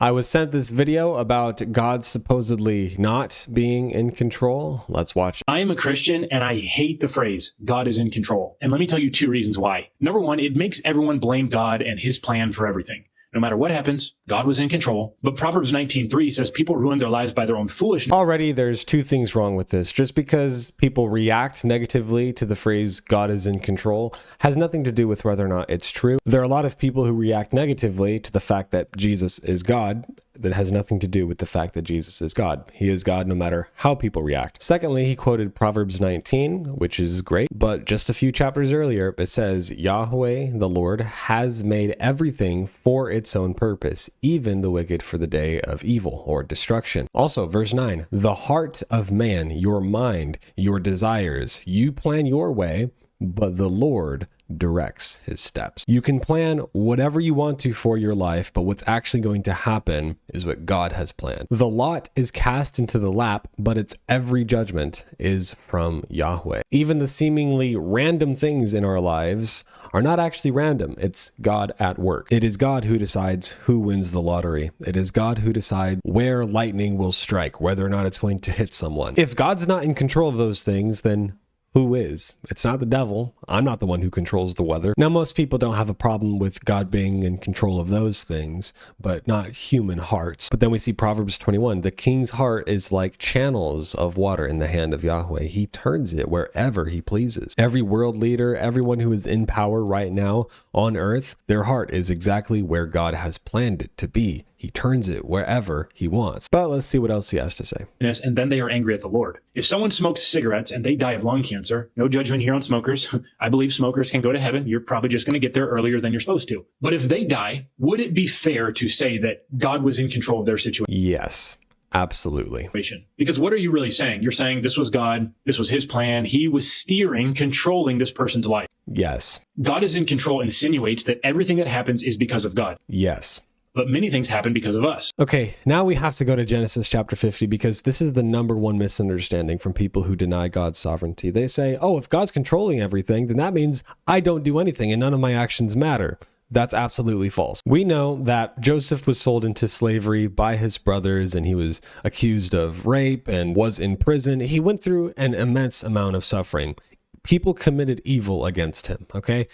I was sent this video about God supposedly not being in control. Let's watch. I am a Christian and I hate the phrase, God is in control. And let me tell you 2 reasons why. Number 1, it makes everyone blame God and his plan for everything. No matter what happens, God was in control. But Proverbs 19:3 says people ruin their lives by their own foolishness. Already, there's 2 things wrong with this. Just because people react negatively to the phrase God is in control has nothing to do with whether or not it's true. There are a lot of people who react negatively to the fact that Jesus is God. That has nothing to do with the fact that Jesus is God. He is God no matter how people react. Secondly, he quoted Proverbs 19, which is great, but just a few chapters earlier, it says, Yahweh, the Lord, has made everything for its own purpose, even the wicked for the day of evil or destruction. Also, verse 9, the heart of man, your mind, your desires, you plan your way, but the Lord directs his steps. You can plan whatever you want to for your life, but what's actually going to happen is what God has planned. The lot is cast into the lap, but its every judgment is from Yahweh. Even the seemingly random things in our lives are not actually random. It's God at work. It is God who decides who wins the lottery. It is God who decides where lightning will strike, whether or not it's going to hit someone. If God's not in control of those things, then who is? It's not the devil. I'm not the one who controls the weather. Now, most people don't have a problem with God being in control of those things, but not human hearts. But then we see Proverbs 21. The king's heart is like channels of water in the hand of Yahweh. He turns it wherever he pleases. Every world leader, everyone who is in power right now on earth, their heart is exactly where God has planned it to be. He turns it wherever he wants. But let's see what else he has to say. And then they are angry at the Lord. If someone smokes cigarettes and they die of lung cancer, no judgment here on smokers. I believe smokers can go to heaven. You're probably just going to get there earlier than you're supposed to. But if they die, would it be fair to say that God was in control of their situation? Yes. Absolutely. Because what are you really saying? You're saying this was God, this was his plan. He was steering, controlling this person's life. Yes. God is in control insinuates that everything that happens is because of God. Yes. But many things happen because of us. Okay, now we have to go to Genesis chapter 50 because this is the number one misunderstanding from people who deny God's sovereignty. They say, oh, if God's controlling everything, then that means I don't do anything and none of my actions matter. That's absolutely false. We know that Joseph was sold into slavery by his brothers and he was accused of rape and was in prison. He went through an immense amount of suffering. People committed evil against him, okay?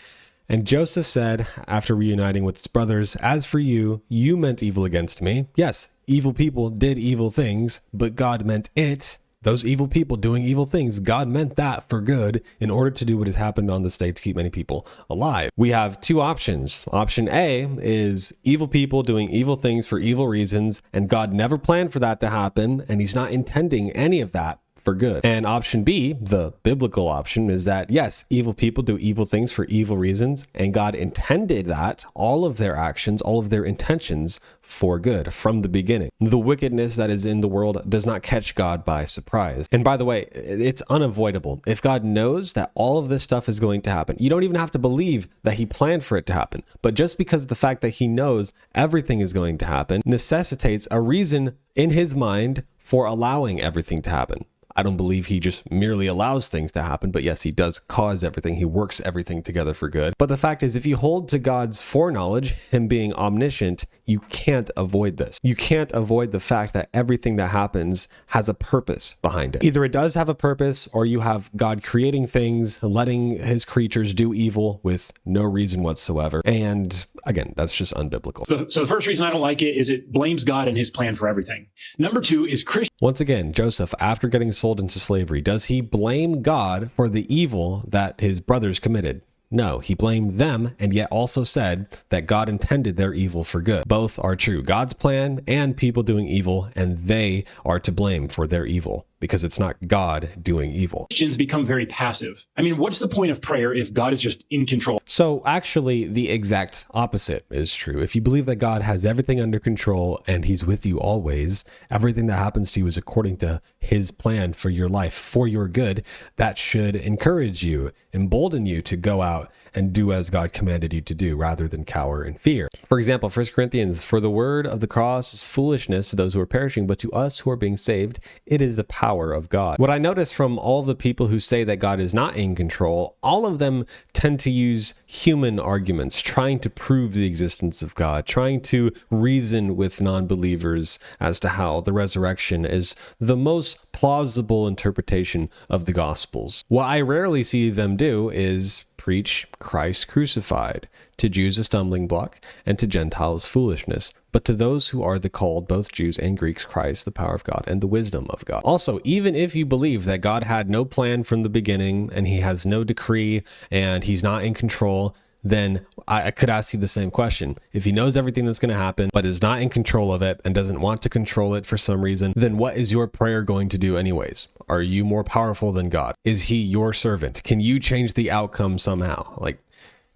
And Joseph said, after reuniting with his brothers, as for you, you meant evil against me. Yes, evil people did evil things, but God meant it. Those evil people doing evil things, God meant that for good in order to do what has happened on this day to keep many people alive. We have 2 options. Option A is evil people doing evil things for evil reasons, and God never planned for that to happen, and he's not intending any of that for good. And option B, the biblical option, is that yes, evil people do evil things for evil reasons, and God intended that, all of their actions, all of their intentions, for good from the beginning. The wickedness that is in the world does not catch God by surprise. And by the way, it's unavoidable. If God knows that all of this stuff is going to happen, you don't even have to believe that he planned for it to happen. But just because the fact that he knows everything is going to happen necessitates a reason in his mind for allowing everything to happen. I don't believe he just merely allows things to happen, but yes, he does cause everything. He works everything together for good. But the fact is, if you hold to God's foreknowledge, him being omniscient, you can't avoid this. You can't avoid the fact that everything that happens has a purpose behind it. Either it does have a purpose, or you have God creating things, letting his creatures do evil with no reason whatsoever. And again, that's just unbiblical. So the first reason I don't like it is it blames God and his plan for everything. Number 2 is Christian. Once again, Joseph, after getting sold into slavery, does he blame God for the evil that his brothers committed? No, he blamed them and yet also said that God intended their evil for good. Both are true. God's plan and people doing evil, and they are to blame for their evil because it's not God doing evil. Christians become very passive. I mean, what's the point of prayer if God is just in control? So actually, the exact opposite is true. If you believe that God has everything under control and he's with you always, everything that happens to you is according to his plan for your life, for your good, that should encourage you, embolden you to go out and do as God commanded you to do rather than cower in fear. For example, 1 Corinthians, for the word of the cross is foolishness to those who are perishing, but to us who are being saved, it is the power of God. What I notice from all the people who say that God is not in control, all of them tend to use human arguments, trying to prove the existence of God, trying to reason with non-believers as to how the resurrection is the most plausible interpretation of the Gospels. What I rarely see them do is preach Christ crucified, to Jews a stumbling block, and to Gentiles foolishness. But to those who are the called, both Jews and Greeks, Christ, the power of God and the wisdom of God. Also, even if you believe that God had no plan from the beginning, and he has no decree, and he's not in control, then I could ask you the same question. If he knows everything that's going to happen, but is not in control of it and doesn't want to control it for some reason, then what is your prayer going to do anyways? Are you more powerful than God? Is he your servant? Can you change the outcome somehow?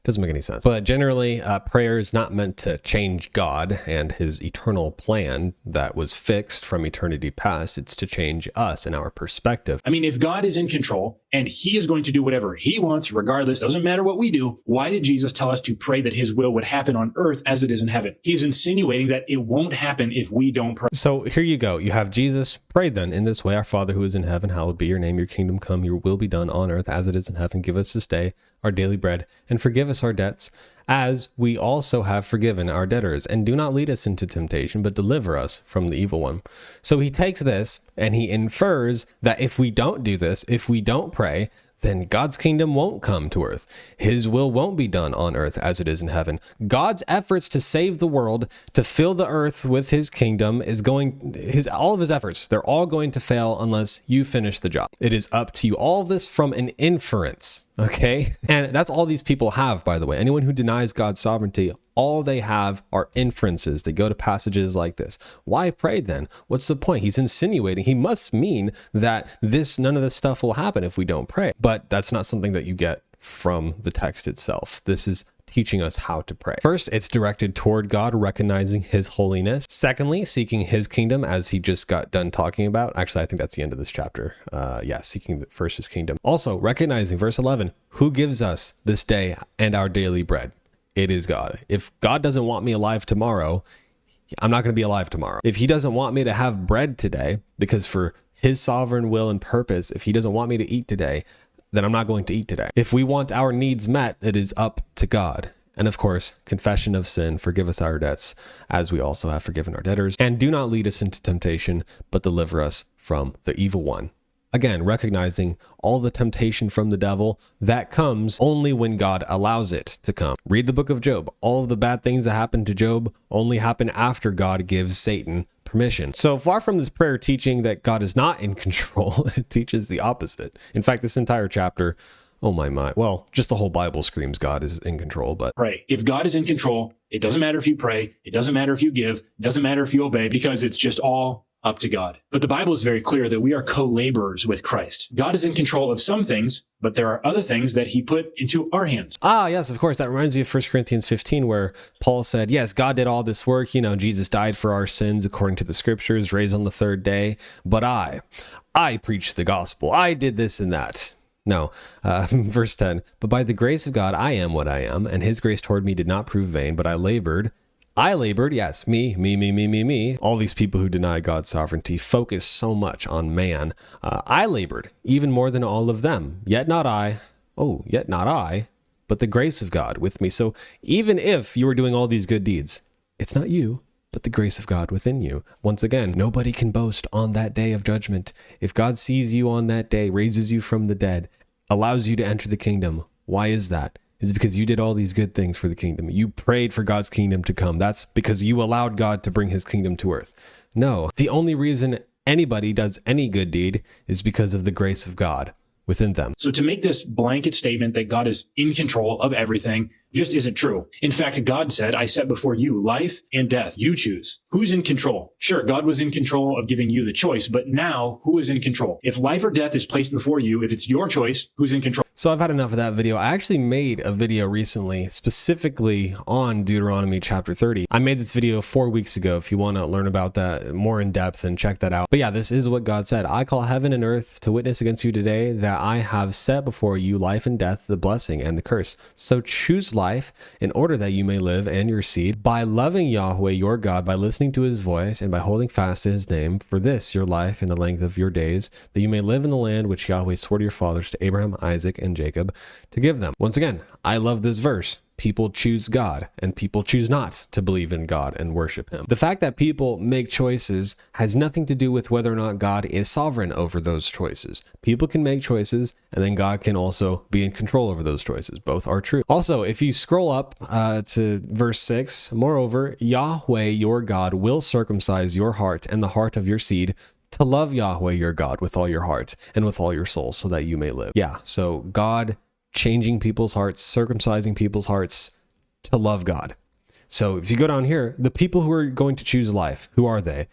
Doesn't make any sense. But generally, prayer is not meant to change God and his eternal plan that was fixed from eternity past. It's to change us and our perspective. I mean, if God is in control and he is going to do whatever he wants, regardless, doesn't matter what we do, why did Jesus tell us to pray that his will would happen on earth as it is in heaven? He's insinuating that it won't happen if we don't pray. So here you go. You have Jesus prayed then in this way, our Father who is in heaven, hallowed be your name, your kingdom come, your will be done on earth as it is in heaven. Give us this day our daily bread, and forgive us our debts, as we also have forgiven our debtors. And do not lead us into temptation, but deliver us from the evil one. So he takes this, and he infers that if we don't do this, if we don't pray, then God's kingdom won't come to earth. His will won't be done on earth as it is in heaven. God's efforts to save the world, to fill the earth with his kingdom, all of his efforts, they're all going to fail unless you finish the job. It is up to you. All of this from an inference, okay? And that's all these people have, by the way. Anyone who denies God's sovereignty, all they have are inferences. They go to passages like this. Why pray then? What's the point? He's insinuating, he must mean that none of this stuff will happen if we don't pray. But that's not something that you get from the text itself. This is teaching us how to pray. First, it's directed toward God, recognizing his holiness. Secondly, seeking his kingdom, as he just got done talking about. Actually, I think that's the end of this chapter. Seeking first his kingdom. Also, recognizing, verse 11, who gives us this day and our daily bread? It is God. If God doesn't want me alive tomorrow, I'm not going to be alive tomorrow. If he doesn't want me to have bread today, because for his sovereign will and purpose, if he doesn't want me to eat today, then I'm not going to eat today. If we want our needs met, it is up to God. And of course, confession of sin, forgive us our debts, as we also have forgiven our debtors. And do not lead us into temptation, but deliver us from the evil one. Again, recognizing all the temptation from the devil that comes only when God allows it to come. Read the book of Job. All of the bad things that happen to Job only happen after God gives Satan permission. So far from this prayer teaching that God is not in control, it teaches the opposite. In fact, this entire chapter, oh my. Well, just the whole Bible screams God is in control, but pray. If God is in control, it doesn't matter if you pray. It doesn't matter if you give. It doesn't matter if you obey, because it's just all up to God. But the Bible is very clear that we are co-laborers with Christ. God is in control of some things, but there are other things that he put into our hands. Yes, of course. That reminds me of 1 Corinthians 15, where Paul said, yes, God did all this work. Jesus died for our sins according to the scriptures, raised on the third day. But I preached the gospel. I did this and that. No, verse 10, but by the grace of God, I am what I am, and his grace toward me did not prove vain, but I labored, yes, me. All these people who deny God's sovereignty focus so much on man. I labored even more than all of them, yet not I, but the grace of God with me. So even if you were doing all these good deeds, it's not you, but the grace of God within you. Once again, nobody can boast on that day of judgment. If God sees you on that day, raises you from the dead, allows you to enter the kingdom, why is that? Is because you did all these good things for the kingdom. You prayed for God's kingdom to come. That's because you allowed God to bring his kingdom to earth. No, the only reason anybody does any good deed is because of the grace of God within them. So to make this blanket statement that God is in control of everything just isn't true. In fact, God said, I set before you life and death. You choose. Who's in control? Sure, God was in control of giving you the choice, but now who is in control? If life or death is placed before you, if it's your choice, who's in control? So I've had enough of that video. I actually made a video recently specifically on Deuteronomy chapter 30. I made this video 4 weeks ago if you want to learn about that more in depth and check that out. But yeah, this is what God said. I call heaven and earth to witness against you today that that I have set before you life and death, the blessing and the curse. So choose life in order that you may live and your seed by loving Yahweh your God, by listening to his voice and by holding fast to his name. For this, your life and the length of your days, that you may live in the land which Yahweh swore to your fathers, to Abraham, Isaac, and Jacob, to give them. Once again, I love this verse. People choose God and people choose not to believe in God and worship him. The fact that people make choices has nothing to do with whether or not God is sovereign over those choices. People can make choices and then God can also be in control over those choices. Both are true. Also, if you scroll up to verse 6, moreover, Yahweh your God will circumcise your heart and the heart of your seed to love Yahweh your God with all your heart and with all your soul so that you may live. Yeah, so God changing people's hearts, circumcising people's hearts to love God. So if you go down here, the people who are going to choose life, who are they?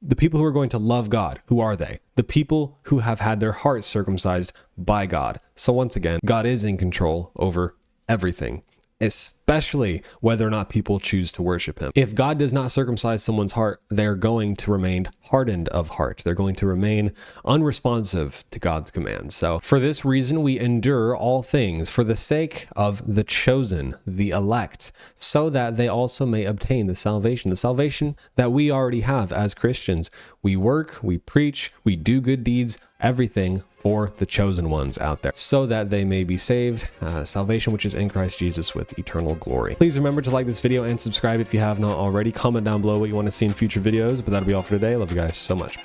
The people who are going to love God, who are they? The people who have had their hearts circumcised by God. So once again, God is in control over everything, especially whether or not people choose to worship him. If God does not circumcise someone's heart, they're going to remain hardened of heart. They're going to remain unresponsive to God's commands. So for this reason, we endure all things for the sake of the chosen, the elect, so that they also may obtain the salvation that we already have as Christians. We work, we preach, we do good deeds, everything for the chosen ones out there, so that they may be saved, salvation which is in Christ Jesus with eternal glory. Please remember to like this video and subscribe if you have not already. Comment down below what you want to see in future videos, but that'll be all for today. Love you guys so much.